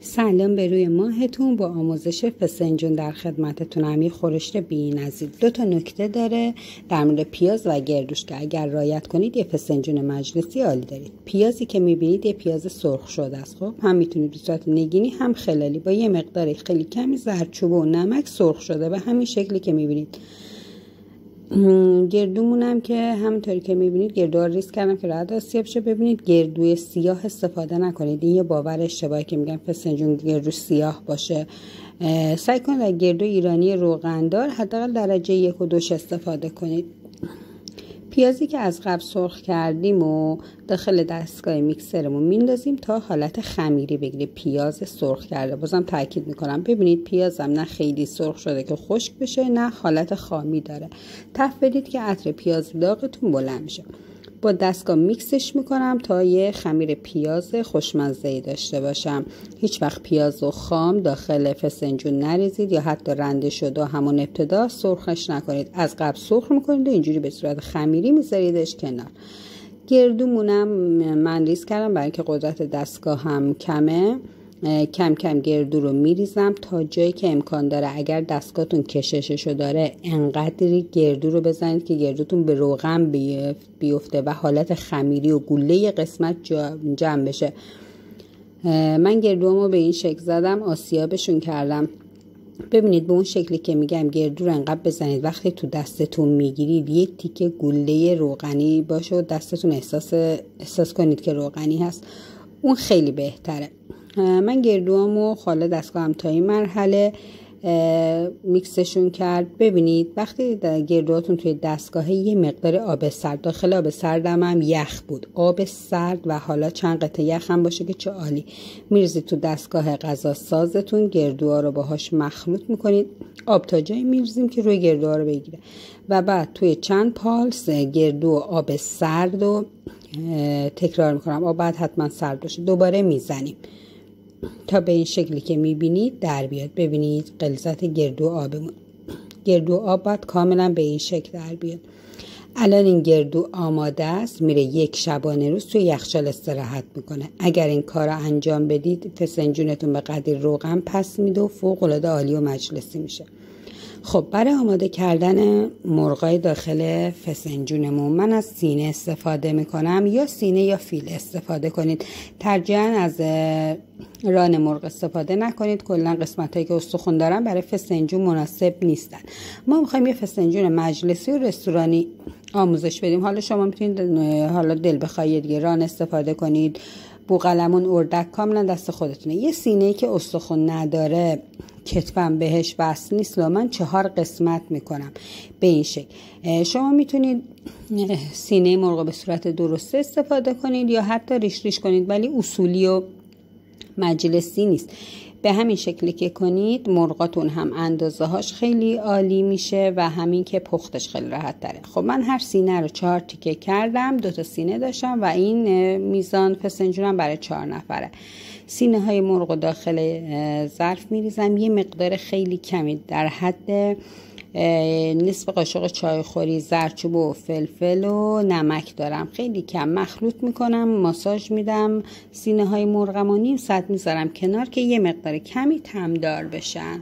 سلام به روی ماهتون. با آموزش فسنجون در خدمتتونم. یه خورشت بی‌نظیر 2 نکته داره در مورد پیاز و گردوش که اگر رعایت کنید یه فسنجون مجلسی عالی دارید. پیازی که میبینید یه پیاز سرخ شده است. خب هم میتونید به صورت نگینی هم خلالی با یه مقدار خیلی کمی زردچوبه و نمک سرخ شده به همین شکلی که میبینید. گردومونم که همونطوری که میبینید گردوها ریز کردم که راحت آسیاب شه. ببینید گردوی سیاه استفاده نکنید، این یه باور اشتباهی که میگن فسنجون گردو سیاه باشه. سعی کنید از گردو ایرانی روغندار حداقل درجه 1 و 2 استفاده کنید. پیازی که از قبل سرخ کردیم و داخل دستگاه میکسرمون میندازیم تا حالت خمیری بگیره. پیاز سرخ کرده، بازم تاکید میکنم ببینید پیازم نه خیلی سرخ شده که خشک بشه نه حالت خامی داره. تف بدید که عطر پیاز داغتون بلند میشه. با دستگاه میکسش میکنم تا یه خمیر پیاز خوشمزه‌ای داشته باشم. هیچ وقت پیاز و خام داخل فسنجون نریزید یا حتی رنده شده همون ابتدا سرخش نکنید. از قبل سرخ میکنید و اینجوری به صورت خمیری میذاریدش کنار. گردومونم من ریز کردم برای اینکه قدرت دستگاه هم کمه. کم کم گردو رو میریزم تا جایی که امکان داره. اگر دستگاهتون کشششو داره انقدری گردو رو بزنید که گردوتون به روغن بیفته و حالت خمیری و گوله قسمت جمع بشه. من گردوامو به این شکل زدم، آسیابشون کردم. ببینید به اون شکلی که میگم گردو رو انقدر بزنید وقتی تو دستتون میگیرید یه تیکه گوله روغنی باشه و دستتون احساس کنید که روغنی هست، اون خیلی بهتره. من گردوامو خاله دستگاهم تا این مرحله میکسشون کرد. ببینید وقتی گردوهاتون توی دستگاه یه مقدار آب سرد، داخل آب سردم هم یخ بود، آب سرد و حالا چند قطعه یخ هم باشه که چه عالی. میریزید تو دستگاه غذا سازتون، گردوها رو باهاش مخلوط میکنید. آب تا جایی میریزیم که روی گردوها رو بگیره و بعد توی چند پالس گردو و آب سرد رو تکرار میکنم. آب بعد حتما سرد باشه. دوباره میزنیم تا به این شکلی که میبینید در بیاد. ببینید غلظت گردو آبمون، گردو آب باید کاملا به این شکل در بیاد. الان این گردو آماده است، میره یک شبانه روز توی یخچال استراحت میکنه. اگر این کار رو انجام بدید فسنجونتون به قدر روغن پس میده و فوق العاده عالی و مجلسی میشه. خب برای آماده کردن مرغای داخل فسنجونمون من از سینه استفاده میکنم، یا سینه یا فیل استفاده کنید. ترجیحاً از ران مرغ استفاده نکنید، کلا قسمتایی که استخوان دارن برای فسنجون مناسب نیستن. ما میخوایم یه فسنجون مجلسی و رستورانی آموزش بدیم. حالا شما میتونید حالا دل بخواید دیگه ران استفاده کنید، بوقلمون، اردک، کاملا دست خودتونه. یه سینه‌ای که استخوان نداره، کتفم بهش وصل نیست، و من 4 قسمت میکنم به این شکل. شما میتونید سینه مرغ به صورت درسته استفاده کنید یا حتی ریش ریش کنید، ولی اصولی و مجلسی نیست. به همین شکلی که کنید مرغاتون هم اندازه هاش خیلی عالی میشه و همین که پختش خیلی راحت تره. خب من هر سینه رو 4 تیکه کردم، 2 تا سینه داشتم و این میزان فسنجونم برای 4 نفره. سینه های مرغ داخل ظرف میریزم، یه مقدار خیلی کمی در حد نصف قاشق چای خوری زردچوبه و فلفل و نمک دارم، خیلی کم مخلوط میکنم، ماساژ میدم سینه های مرغم و نیم ساعت میذارم کنار که یه مقدار کمی طعمدار بشن.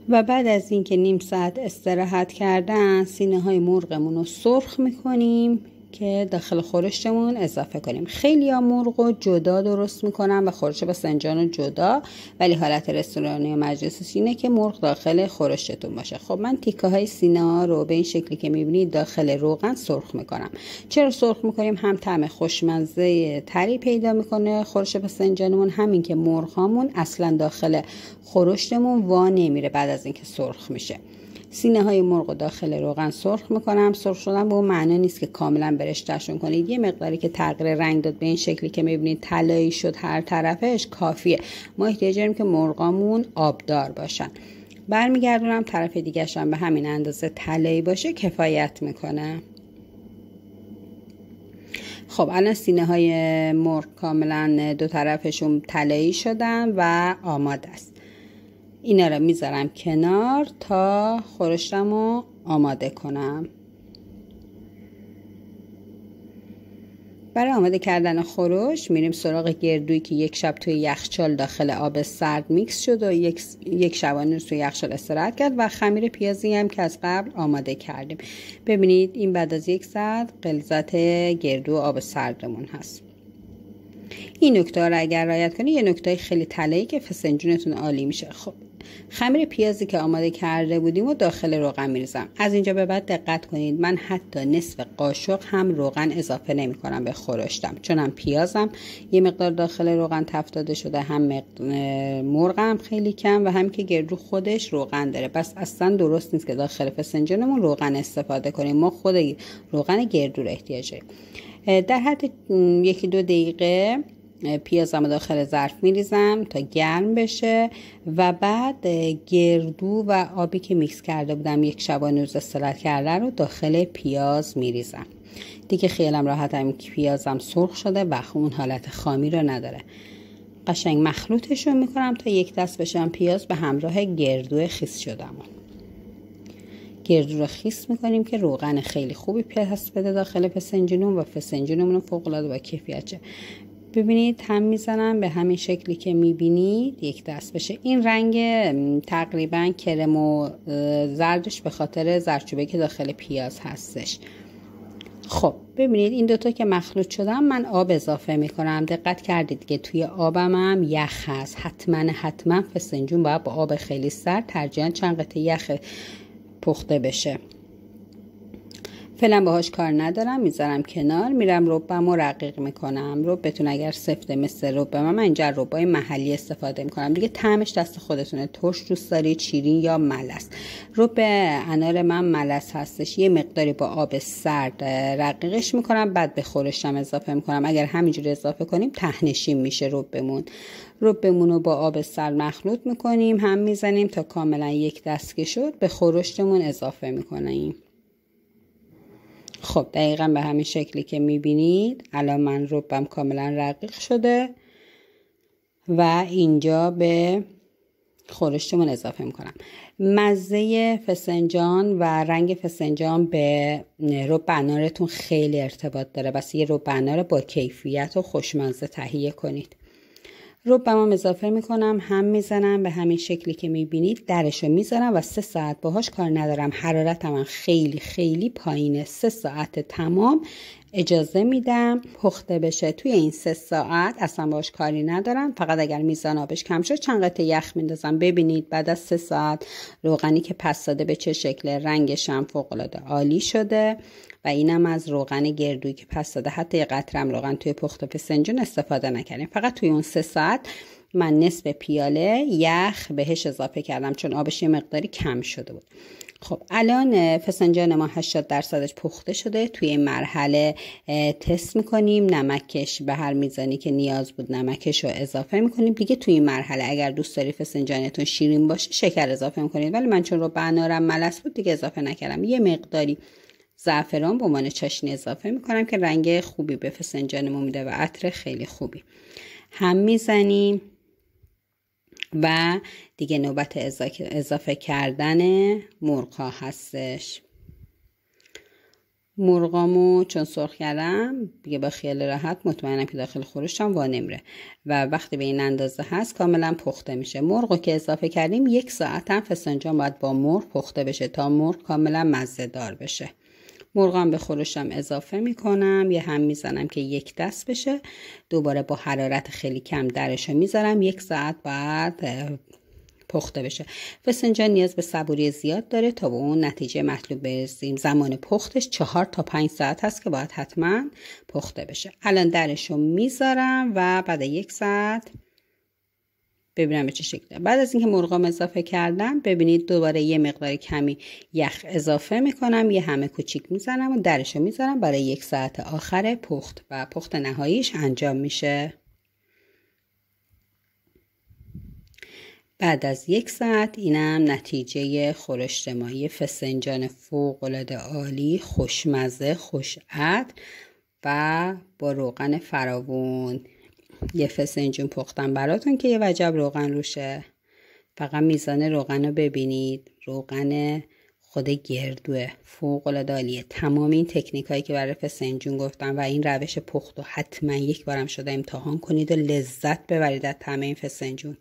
و بعد از اینکه نیم ساعت استراحت کردن سینه های مرغمون رو سرخ میکنیم که داخل خورشتمون اضافه کنیم. خیلی ها مرغ رو جدا درست میکنن و خورش فسنجان رو جدا، ولی حالت رستورانی و مجلسی اینه که مرغ داخل خورشتون باشه. خب من تیکه های سینه ها رو به این شکلی که میبینید داخل روغن سرخ میکنم. چرا سرخ میکنیم؟ هم طعم خوشمزه تری پیدا میکنه خورش فسنجانمون، همین که مرغ هامون اصلا داخل خورشتمون وا نمیره بعد از اینکه سرخ میشه. سینه های مرغ داخل روغن سرخ میکنم. سرخ شدن به اون معنی نیست که کاملا برشتشون کنید. یه مقداری که تغییر رنگ داد به این شکلی که میبینید طلایی شد هر طرفش کافیه. ما احتیاج داریم که مرغامون آبدار باشن. برمیگردونم طرف دیگه‌ش هم به همین اندازه طلایی باشه کفایت میکنه. خب الان سینه های مرغ کاملا 2 طرفشون طلایی شدن و آماده است. اینا رو میذارم کنار تا خورشتمو آماده کنم. برای آماده کردن خورش میریم سراغ گردویی که یک شب توی یخچال داخل آب سرد میکس شد و یک شبانه رو توی یخچال استراحت کرد و خمیر پیازی هم که از قبل آماده کردیم. ببینید این بعد از 1 ساعت غلظت گردو آب سردمون هست. این نکته رو اگر رعایت کنید یه نکته خیلی طلایی که فسنجونتون عالی میشه. خب خمیر پیازی که آماده کرده بودیم و داخل روغن میریزم. از اینجا به بعد دقت کنید، من حتی نصف قاشق هم روغن اضافه نمی کنم به خورشتم، چون هم پیازم یه مقدار داخل روغن تفتاده شده، هم مرغم خیلی کم و هم که گردو خودش روغن داره. پس اصلا درست نیست که داخل فسنجانمون روغن استفاده کنیم. ما خود روغن گردو رو احتیاج داریم. در حد 1-2 دقیقه پیازم داخل ظرف میریزم تا گرم بشه و بعد گردو و آبی که میکس کرده بودم یک شبانه روز استراحت کرده رو داخل پیاز میریزم. دیگه خیالم راحتم که پیازم سرخ شده و اون حالت خامی رو نداره. قشنگ مخلوطشون میکنم تا یک دست بشم پیاز به همراه گردو خیس شدم. گردو رو خیس میکنیم که روغن خیلی خوبی پس بده داخل فسنجونمون و فسنجونمون فوق العاده با کیفیته. ببینید هم میزنم به همین شکلی که میبینید یک دست بشه. این رنگ تقریبا کرم و زردش به خاطر زردچوبه که داخل پیاز هستش. خب ببینید این دوتا که مخلوط شدم من آب اضافه میکنم. دقت کردید که توی آبم هم یخ هست. حتما فسنجون باید با آب خیلی سرد ترجیحاً چند قطعه یخ پخته بشه. فعلا باهاش کار ندارم، میذارم کنار. میرم ربم رو رقیق میکنم. ربتون اگر سفته مثل رب من اینجا ربای محلی استفاده میکنم. دیگه طعمش دست خودتونه، ترش دوست دارید، شیرین یا ملس. رب انار من ملس هستش. یه مقداری با آب سرد رقیقش میکنم، بعد به خورشم اضافه میکنم. اگر همینجوری اضافه کنیم ته‌نشین میشه ربمون. ربمون رو با آب سرد مخلوط میکنیم، هم میزنیم تا کاملا یک دست که شد به خورشتمون اضافه میکنیم. خب دقیقا به همین شکلی که میبینید الان من ربم کاملا رقیق شده و اینجا به خورشتمون اضافه میکنم. مزه فسنجان و رنگ فسنجان به رب انارتون خیلی ارتباط داره. بس یه رب انار با کیفیت و خوشمزه تهیه کنید. ربم اضافه میکنم، هم میزنم به همین شکلی که میبینید. درشو میذارم و 3 ساعت باهاش کار ندارم. حرارتم من خیلی پایینه. 3 ساعت تمام اجازه میدم پخته بشه. توی این 3 ساعت اصلا باهاش کاری ندارم. فقط اگر میزان آبش کم شد چند قطعه یخ میندازم. ببینید بعد از 3 ساعت روغنی که پس داده به چه شکل، رنگش هم فوق العاده عالی شده و اینم از روغن گردویی که پس داده. حتی یه قطرم روغن توی پخت فسنجون استفاده نکردیم. فقط توی اون 3 ساعت من نصف پیاله یخ بهش اضافه کردم چون آبش یه مقداری کم شده بود. خب الان فسنجان ما 80% پخته شده. توی این مرحله تست میکنیم. نمکش به هر میزانی که نیاز بود نمکش رو اضافه میکنیم. دیگه توی این مرحله اگر دوست داری فسنجانتون شیرین باشه شکر اضافه میکنید، ولی من چون رو انارم ملس بود دیگه اضافه نکردم. یه مقداری زعفران به عنوان چاشنی اضافه میکنم که رنگ خوبی به فسنجانمون میده و عطر خیلی خوبی. هم میزنیم و دیگه نوبت اضافه کردن مرغ‌ها هستش. مرغامو چون سرخ کردم دیگه با خیال راحت مطمئنم که داخل خورشتم وا نمیره و وقتی به این اندازه هست کاملا پخته میشه. مرغو که اضافه کردیم 1 ساعت هم فسنجان باید با مرغ پخته بشه تا مرغ کاملا مزه دار بشه. مرغم به خورشم اضافه میکنم، یه هم میزنم که یک دست بشه. دوباره با حرارت خیلی کم درشو میذارم. 1 ساعت بعد پخته بشه. فسنجان نیاز به صبوری زیاد داره تا به اون نتیجه مطلوب برسیم. زمان پختش 4 تا 5 ساعت هست که باید حتما پخته بشه. الان درشو میذارم و بعد 1 ساعت ببینم به چه شکله. بعد از اینکه مرغام اضافه کردم ببینید دوباره یه مقدار کمی یخ اضافه میکنم، یه همه کوچیک میزنم و درشو میذارم برای 1 ساعت آخر پخت و پخت نهاییش انجام میشه. بعد از 1 ساعت اینم نتیجه خورشت مایی فسنجان فوق‌العاده عالی، خوشمزه، خوش‌عطر و با روغن فراوون. یه فسنجون پختم براتون که یه وجب روغن روشه. فقط میزان روغن رو ببینید. روغن خود گردوه فوق‌العاده عالیه. تمام این تکنیک هایی که برای فسنجون گفتم و این روش پخت و حتما یک بارم شده امتحان کنید و لذت ببرید از طعم این فسنجون.